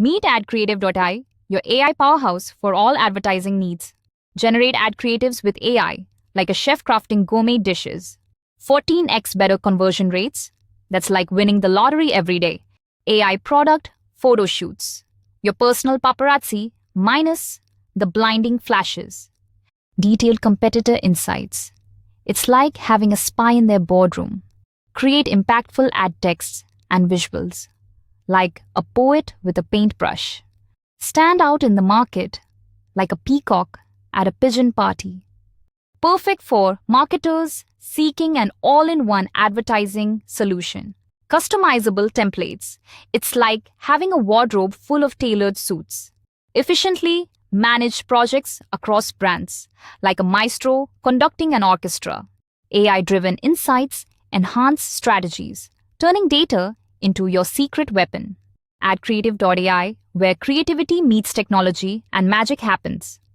Meet AdCreative.ai, your AI powerhouse for all advertising needs. Generate ad creatives with AI, like a chef crafting gourmet dishes. 14x better conversion rates. That's like winning the lottery every day. AI product photoshoots. Your personal paparazzi minus the blinding flashes. Detailed competitor insights. It's like having a spy in their boardroom. Create impactful ad texts and visuals, like a poet with a paintbrush. Stand out in the market, like a peacock at a pigeon party. Perfect for marketers seeking an all-in-one advertising solution. Customizable templates. It's like having a wardrobe full of tailored suits. Efficiently manage projects across brands, like a maestro conducting an orchestra. AI-driven insights enhance strategies, turning data into your secret weapon. AdCreative.ai, where creativity meets technology and magic happens.